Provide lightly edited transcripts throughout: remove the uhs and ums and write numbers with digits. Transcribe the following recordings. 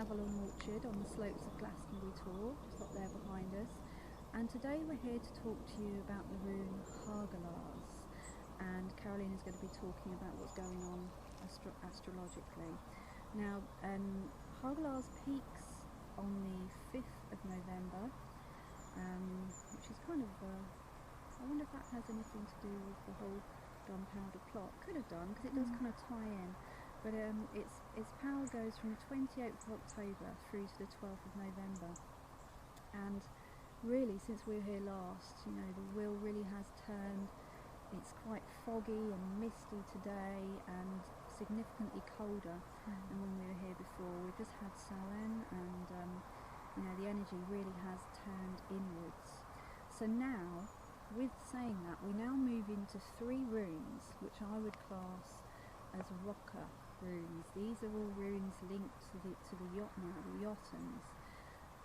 Avalon Orchard on the slopes of Glastonbury Tor, just up there behind us. And today we're here to talk to you about the rune Hagalaz. And Carolina's going to be talking about what's going on astrologically. Now, Hagalaz peaks on the 5th of November, which is kind of, I wonder if that has anything to do with the whole gunpowder plot. Could have done, because it does kind of tie in. But its power goes from the 28th of October through to the 12th of November. And really, since we were here last, you know, the wheel really has turned. It's quite foggy and misty today and significantly colder than when we were here before. We've just had Samhain and, you know, the energy really has turned inwards. So now, with saying that, we now move into 3 runes, which I would class as rocker runes. These are all runes linked to the Jotna, the Jotuns.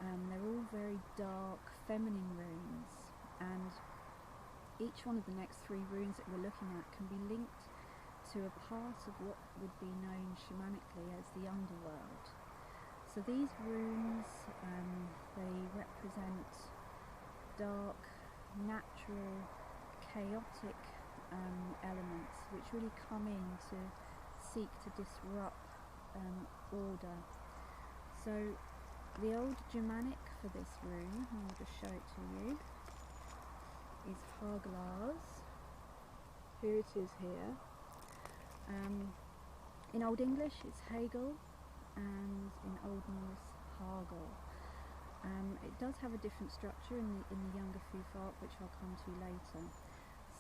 They're all very dark, feminine runes, and each one of the next 3 runes that we're looking at can be linked to a part of what would be known shamanically as the Underworld. So these runes, they represent dark, natural, chaotic elements which really come in to seek to disrupt order. So the old Shamanic for this rune, I'll just show it to you, is Hagalaz. Here it is here. In Old English it's Hegel, and in Old Norse Hagel. It does have a different structure in the younger Futhark, which I'll come to later.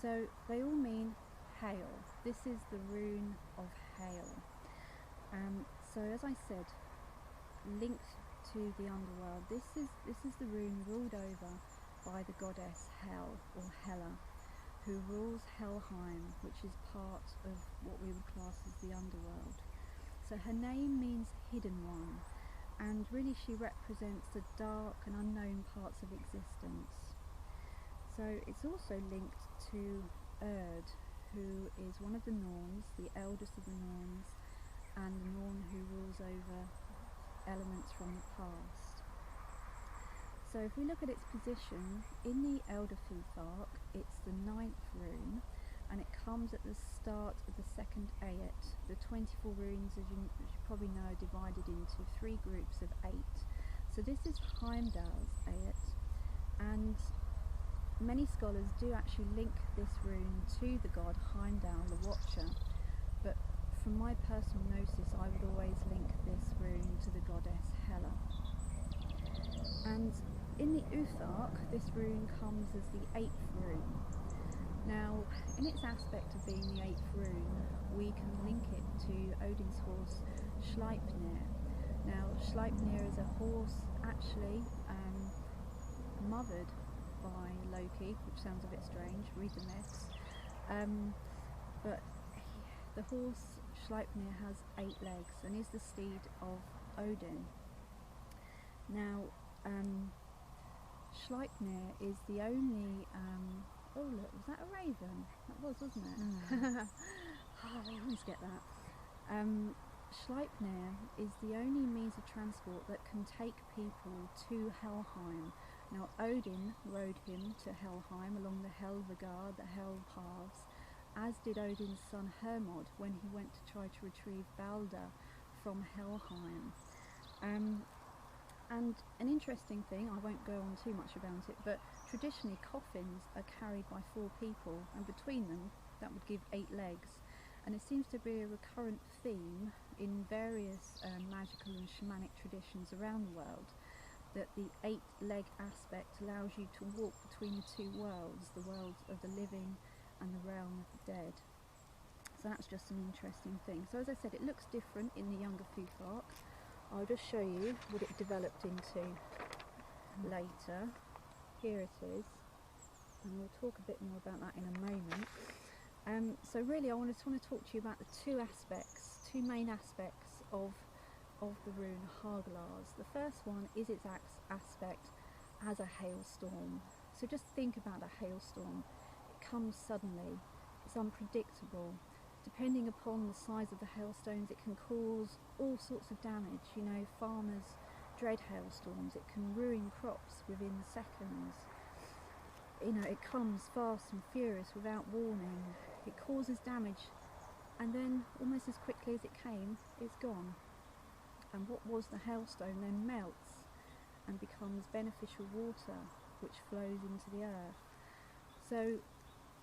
So they all mean hail. This is the rune of hail. So as I said, linked to the underworld, this is the rune ruled over by the Goddess Hel, or Hela, who rules Helheim, which is part of what we would class as the underworld. So her name means hidden one, and really she represents the dark and unknown parts of existence. So it's also linked to Erd, who is one of the Norns, the eldest of the Norns, and the Norn who rules over elements from the past. So if we look at its position, in the Elder Futhark, it's the 9th rune, and it comes at the start of the 2nd ayat. The 24 runes, as you probably know, are divided into 3 groups of 8. So this is Heimdall's ayat, and many scholars do actually link this rune to the god Heimdall, the Watcher, but from my personal gnosis I would always link this rune to the goddess Hela. And in the Uthark, this rune comes as the 8th rune. Now, in its aspect of being the 8th rune, we can link it to Odin's horse Sleipnir. Now, Sleipnir is a horse actually mothered by Loki, which sounds a bit strange, read the myths. But the horse Sleipnir has 8 legs and is the steed of Odin. Now, Sleipnir is the only, oh look, was that a raven? That was, wasn't it? Oh, I always get that. Sleipnir is the only means of transport that can take people to Helheim. Now, Odin rode him to Helheim along the Helvegard, the Hel paths, as did Odin's son Hermod when he went to try to retrieve Galdr from Helheim. And an interesting thing, I won't go on too much about it, but traditionally coffins are carried by 4 people, and between them that would give 8 legs. And it seems to be a recurrent theme in various magical and shamanic traditions around the world, that the 8-leg aspect allows you to walk between the 2 worlds, the world of the living and the realm of the dead. So that's just an interesting thing. So as I said, it looks different in the younger Futhark. I'll just show you what it developed into later. Here it is, and we'll talk a bit more about that in a moment. So really I just want to talk to you about the 2 main aspects of the rune Hagalaz. The first one is its aspect as a hailstorm. So just think about a hailstorm. It comes suddenly, it's unpredictable, depending upon the size of the hailstones, it can cause all sorts of damage. You know, farmers dread hailstorms. It can ruin crops within seconds. You know, it comes fast and furious without warning. It causes damage, and then almost as quickly as it came, it's gone. And what was the hailstone then melts and becomes beneficial water, which flows into the earth. So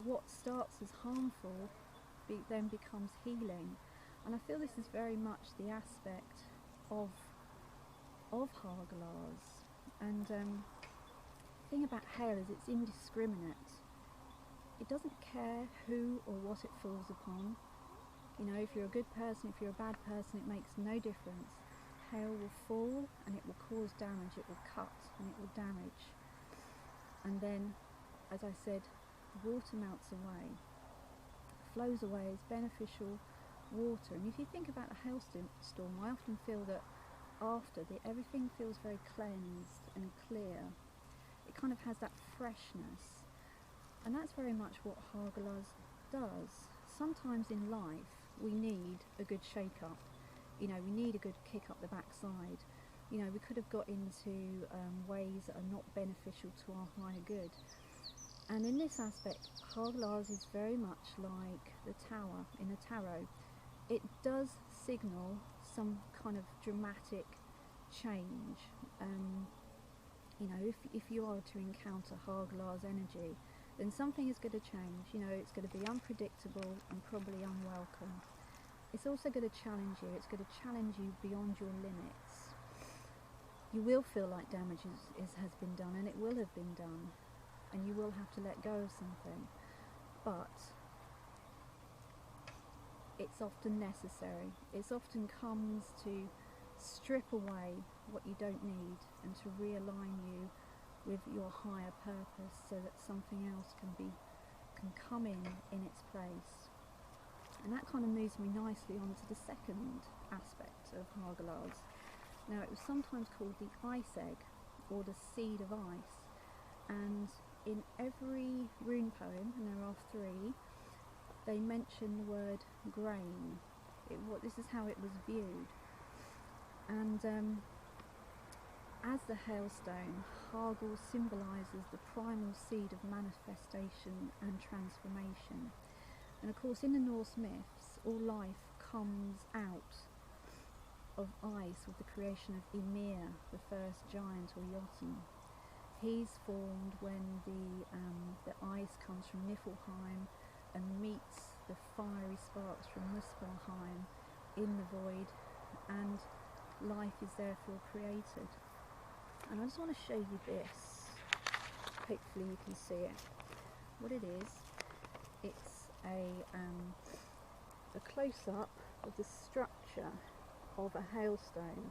what starts as harmful then becomes healing. And I feel this is very much the aspect of Hagalaz. And the thing about hail is it's indiscriminate. It doesn't care who or what it falls upon. You know, if you're a good person, if you're a bad person, it makes no difference. Hail will fall and it will cause damage, it will cut and it will damage. And then, as I said, the water melts away, flows away as beneficial water. And if you think about a hailstorm, I often feel that after everything feels very cleansed and clear. It kind of has that freshness, and that's very much what Hagalaz does. Sometimes in life we need a good shake-up. You know, we need a good kick up the backside. You know, we could have got into ways that are not beneficial to our higher good. And in this aspect, Hagalaz is very much like the tower in a tarot. It does signal some kind of dramatic change. You know, if you are to encounter Hagalaz energy, then something is going to change. You know, it's going to be unpredictable and probably unwelcome. It's also going to challenge you. It's going to challenge you beyond your limits. You will feel like damage has been done, and it will have been done, and you will have to let go of something. But it's often necessary. It often comes to strip away what you don't need and to realign you with your higher purpose, so that something else can come in its place. And that kind of moves me nicely onto the second aspect of Hagalaz. Now, it was sometimes called the ice egg or the seed of ice, and in every rune poem, and there are 3, they mention the word grain. This is how it was viewed. And as the hailstone, Hagal symbolises the primal seed of manifestation and transformation. And of course, in the Norse myths, all life comes out of ice with the creation of Ymir, the first giant, or Jotun. He's formed when the ice comes from Niflheim and meets the fiery sparks from Muspelheim in the void, and life is therefore created. And I just want to show you this. Hopefully you can see it. What it is, it's a close-up of the structure of a hailstone,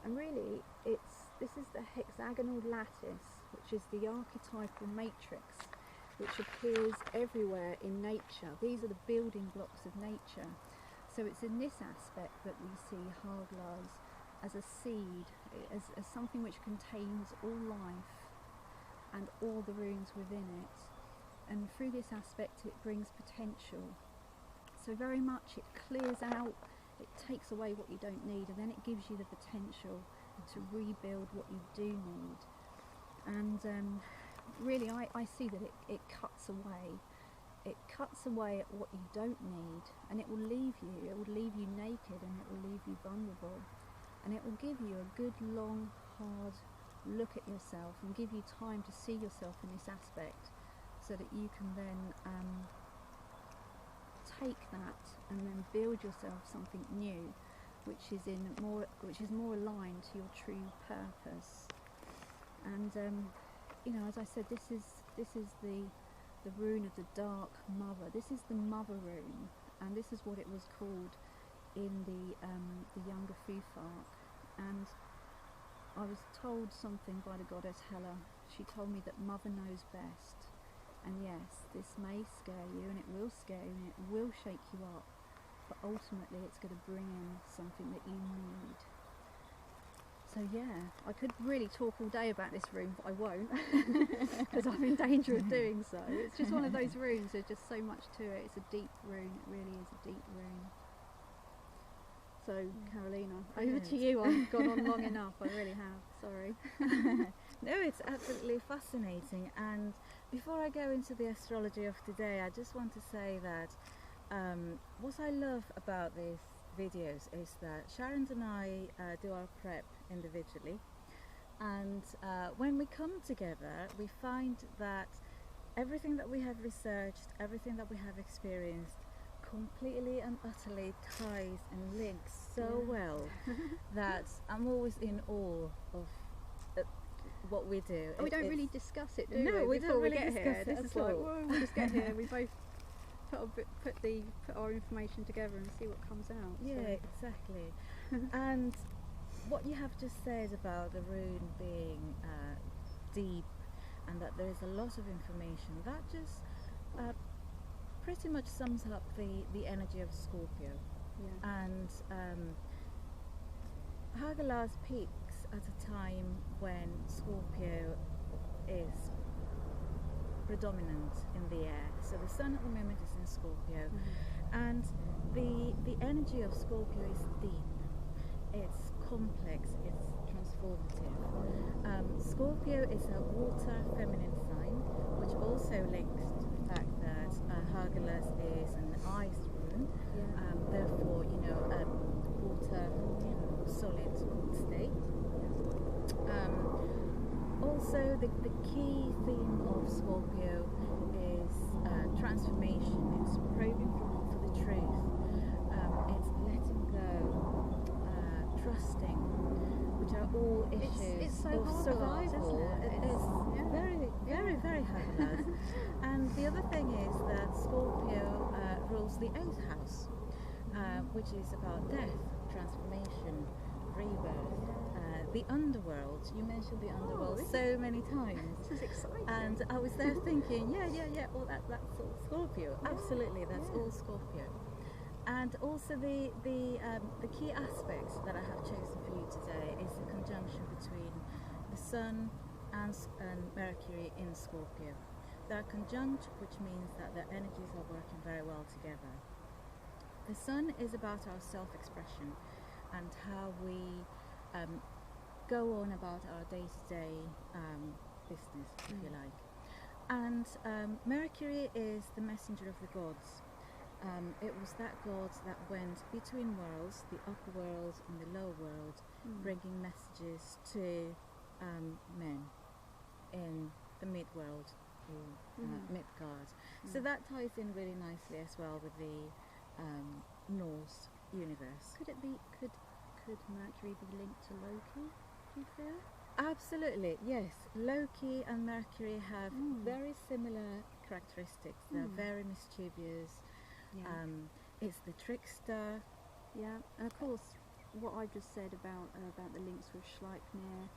and really this is the hexagonal lattice, which is the archetypal matrix which appears everywhere in nature. These are the building blocks of nature. So it's in this aspect that we see Hagalaz as a seed, as something which contains all life and all the runes within it. And through this aspect it brings potential. So very much it clears out, it takes away what you don't need, and then it gives you the potential to rebuild what you do need. And really I see that it cuts away. It cuts away at what you don't need, and it will leave you naked, and it will leave you vulnerable. And it will give you a good long hard look at yourself and give you time to see yourself in this aspect, so that you can then take that and then build yourself something new, which is more aligned to your true purpose. And you know, as I said, this is the rune of the Dark Mother. This is the Mother rune, and this is what it was called in the Younger Futhark. And I was told something by the Goddess Hel. She told me that Mother knows best. And yes, this may scare you, and it will scare you, and it will shake you up, but ultimately it's going to bring in something that you need. So yeah, I could really talk all day about this rune, but I won't, because I'm in danger of doing so. It's just one of those runes, there's just so much to it. It's a deep rune, it really is a deep rune. So Carolina, over to you. I've gone on long enough, I really have, sorry. No, it's absolutely fascinating, and before I go into the astrology of today, I just want to say that what I love about these videos is that Shæryn and I do our prep individually, and when we come together we find that everything that we have researched, everything that we have experienced completely and utterly ties and links so well that I'm always in awe of what we do. We don't really discuss it, do no, we? We don't really discuss here. it This at is all. like, whoa, we'll just get here. We both put our information together and see what comes out. Yeah, so. exactly. And what you have just said about the rune being deep and that there is a lot of information, that just pretty much sums up the energy of Scorpio. Yeah. And Hagalaz peaks at a time when Scorpio is predominant in the air. So the sun at the moment is in Scorpio, and the energy of Scorpio is deep, it's complex, it's transformative. Scorpio is a water feminine sign, which also links to the fact that Hagalaz is an ice rune, therefore, you know, water in solid state. Also, the key theme of Scorpio is transformation. It's probing for the truth. It's letting go, trusting, which are all issues it's so of hard, survival. isn't it? It's very Hagalaz. And the other thing is that Scorpio rules the 8th house, which is about death, transformation, rebirth. The Underworld, you mentioned the Underworld so many times. This is exciting. And I was there thinking, well that's all Scorpio. Absolutely, that's all Scorpio. And also the key aspects that I have chosen for you today is the conjunction between the Sun and Mercury in Scorpio. They're conjunct, which means that their energies are working very well together. The Sun is about our self-expression and how we go on about our day-to-day business, if you like. And Mercury is the messenger of the gods. It was that god that went between worlds, the upper world and the lower world, bringing messages to men in the mid-world or Midgard. So that ties in really nicely as well with the Norse universe. Could Mercury be linked to Loki, do you feel? Absolutely, yes. Loki and Mercury have very similar characteristics. They're very mischievous. Yeah. It's the trickster. Yeah, and of course, what I just said about the links with Sleipnir,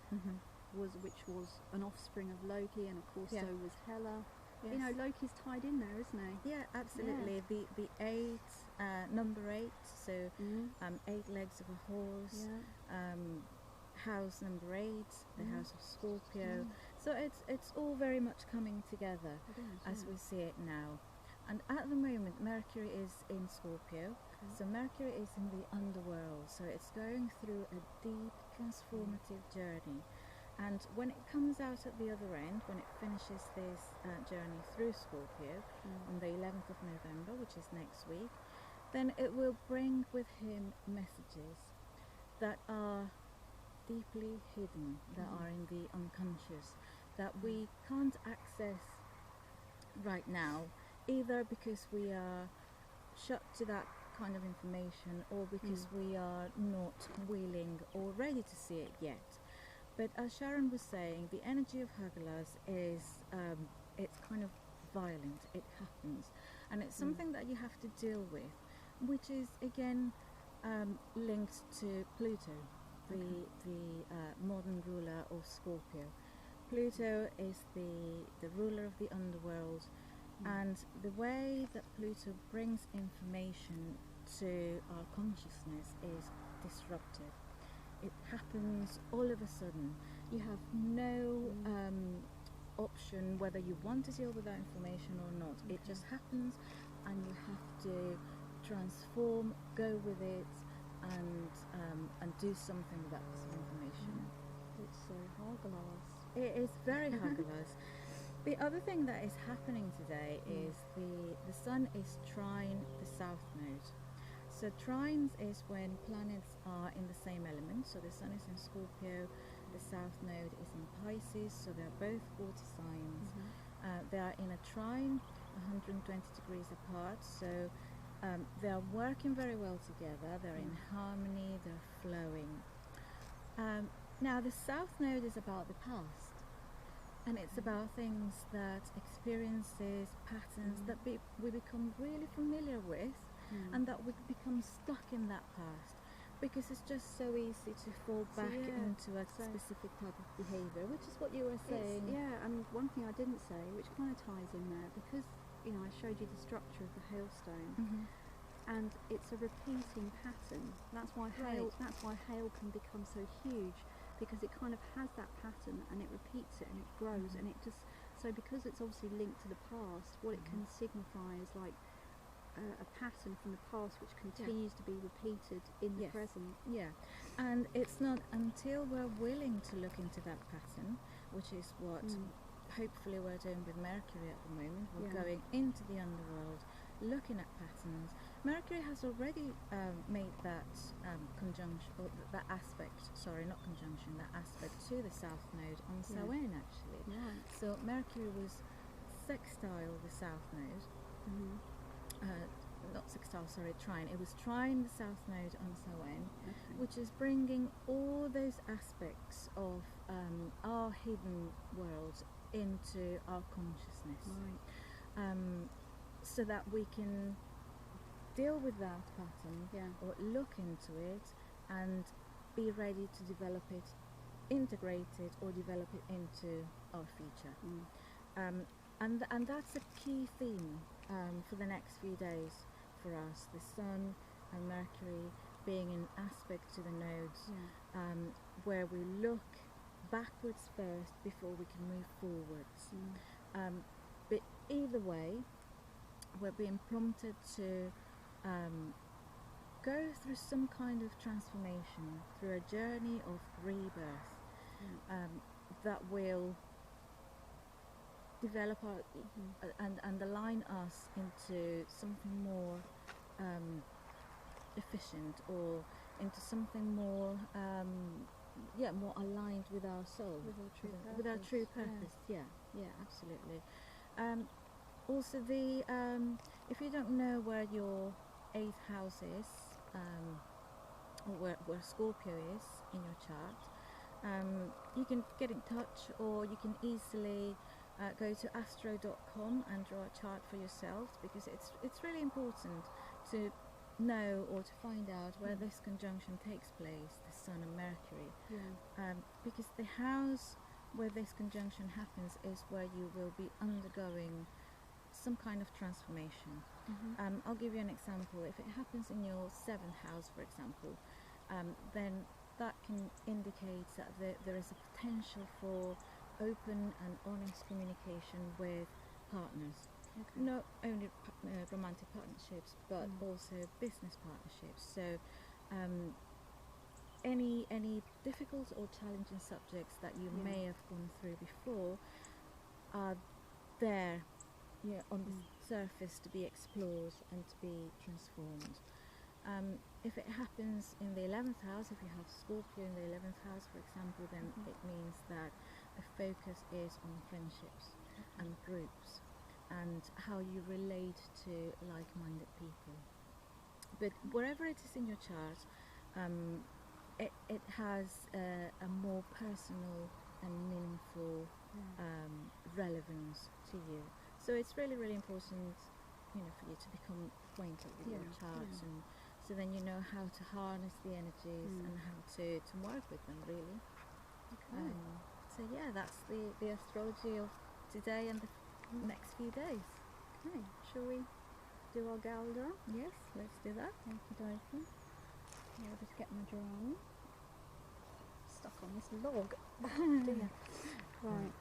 which was an offspring of Loki, and of course so was Hela. Yes. You know, Loki's tied in there, isn't he? Yeah, absolutely. Yeah. The 8, number 8, so 8 legs of a horse. Yeah. House number 8, the house of Scorpio. So it's all very much coming together as we see it now. And at the moment, Mercury is in Scorpio. So Mercury is in the underworld. So it's going through a deep transformative journey. And when it comes out at the other end, when it finishes this journey through Scorpio on the 11th of November, which is next week, then it will bring with him messages that are deeply hidden, that are in the unconscious, that we can't access right now, either because we are shut to that kind of information or because we are not willing or ready to see it yet. But as Shæryn was saying, the energy of Hagalaz is it's kind of violent, it happens, and it's something that you have to deal with, which is again linked to Pluto, the modern ruler of Scorpio. Pluto is the ruler of the underworld, and the way that Pluto brings information to our consciousness is disruptive. it happens all of a sudden. You have no option whether you want to deal with that information or not. It just happens, and you have to transform, go with it, and do something with that piece of information. It's so Hagalaz. It is very Hagalaz. The other thing that is happening today is the sun is trine the south node. So trines is when planets are in the same element. So the sun is in Scorpio, the south node is in Pisces, so they're both water signs. They are in a trine 120 degrees apart, so they are working very well together, they're in harmony, they're flowing. Now the south node is about the past, and it's about things that experiences, patterns that we become really familiar with, and that we become stuck in that past, because it's just so easy to fall back into a specific type of behaviour, which is what you were saying. And one thing I didn't say, which kind of ties in there, because I showed you the structure of the hailstone, and it's a repeating pattern. That's why hail can become so huge, because it kind of has that pattern and it repeats it and it grows, and it just, so because it's obviously linked to the past, what it can signify is like a pattern from the past which continues to be repeated in the present. And it's not until we're willing to look into that pattern, which is what hopefully we're doing with Mercury at the moment. We're going into the underworld, looking at patterns. Mercury has already made that conjunction, or that aspect, that aspect to the south node on Samhain actually. So Mercury was sextile the south node, not sextile, sorry, trine. It was trine the south node on Samhain, which is bringing all those aspects of our hidden world into our consciousness, so that we can deal with that pattern or look into it and be ready to develop it, integrate it, or develop it into our future. And that's a key theme for the next few days for us, the sun and Mercury being in aspect to the nodes, where we look backwards first before we can move forwards. But either way, we're being prompted to go through some kind of transformation, through a journey of rebirth that will develop our, and align us into something more efficient, or into something more more aligned with our soul, with our true purpose. Absolutely. Also, the if you don't know where your 8th house is, or where Scorpio is in your chart, you can get in touch, or you can easily go to astro.com and draw a chart for yourself, because it's really important to know or to find out where this conjunction takes place, the Sun and Mercury, because the house where this conjunction happens is where you will be undergoing some kind of transformation. I'll give you an example. If it happens in your 7th house, for example, then that can indicate that there is a potential for open and honest communication with partners. Not only romantic partnerships, but also business partnerships. So any difficult or challenging subjects that you may have gone through before are there, on the surface, to be explored and to be transformed. If it happens in the 11th house, if you have Scorpio in the 11th house, for example, then it means that the focus is on friendships and groups, and how you relate to like-minded people. But wherever it is in your chart, it has a more personal and meaningful relevance to you. So it's really, really important, for you to become acquainted with your charts, and so then you know how to harness the energies and how to work with them, really. So that's the astrology of today and the next few days. Okay, shall we do our Galdr? Yes, let's do that. Okie dokie. I'll just get my drum. stuck on this log. Oh dear. Right.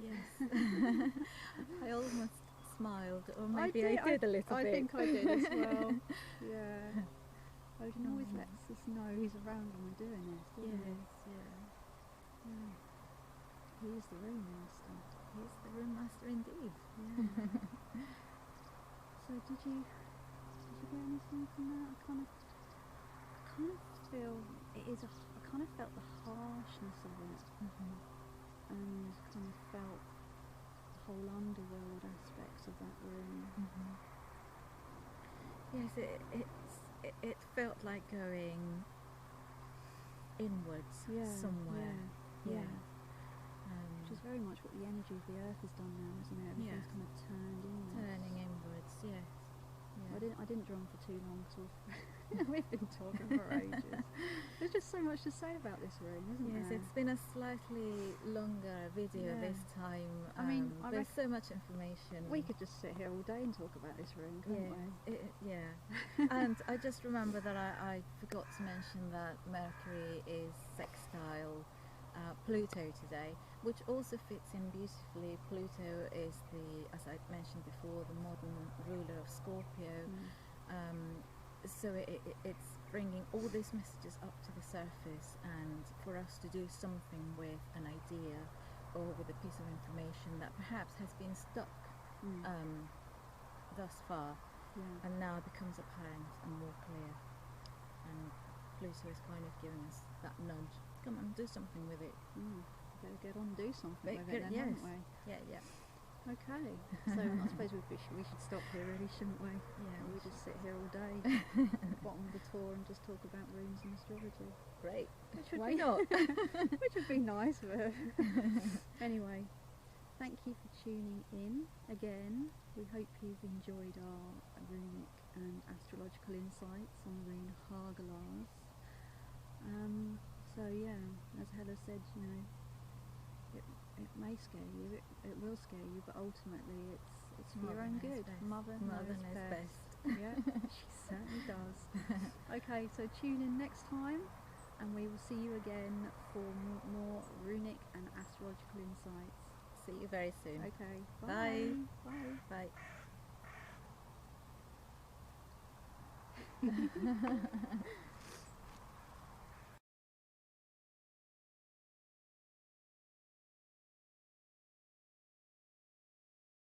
Yes. I almost smiled, or maybe I did a little bit. I think I did as well. Yeah. Odin always lets us know he's around when we're doing this, doesn't he? Yeah. He is the Rune Master. He is the Rune Master indeed. Yeah. So did you get anything from that? I kind of feel it is I kind of felt the harshness of it, and kind of felt the whole underworld aspects of that room. Yes, it felt like going inwards somewhere. Yeah. Which is very much what the energy of the earth has done now, isn't it? Everything's kind of turned inwards. Turning inwards, yes. Yeah. I didn't drum for too long because we've been talking for ages. There's just so much to say about this room, isn't there? Yes, it's been a slightly longer video this time. I mean, there's so much information. We could just sit here all day and talk about this room, couldn't we? And I just remember that I forgot to mention that Mercury is sextile Pluto today, which also fits in beautifully. Pluto is as I mentioned before, the modern ruler of Scorpio. So it's bringing all these messages up to the surface, and for us to do something with an idea or with a piece of information that perhaps has been stuck thus far, and now becomes apparent and more clear. And Pluto is kind of giving us that nudge. Come on, do something with it. Better get on and do something with it then, yes. haven't we? Yeah. Okay, so I suppose we should stop here really, shouldn't we? Yeah. We just sit here all day at the bottom of the tour and just talk about runes and astrology. Great. Why not? Which would be nice, but anyway, thank you for tuning in again. We hope you've enjoyed our runic and astrological insights on the rune Hagalaz. So yeah, as Hela said, you know, it may scare you, it will scare you, but ultimately it's for your own good. Mother knows best. Yeah, she certainly does. Okay, so tune in next time, and we will see you again for more runic and astrological insights. See you very soon. Okay, Bye. Bye. Bye.